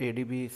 ADB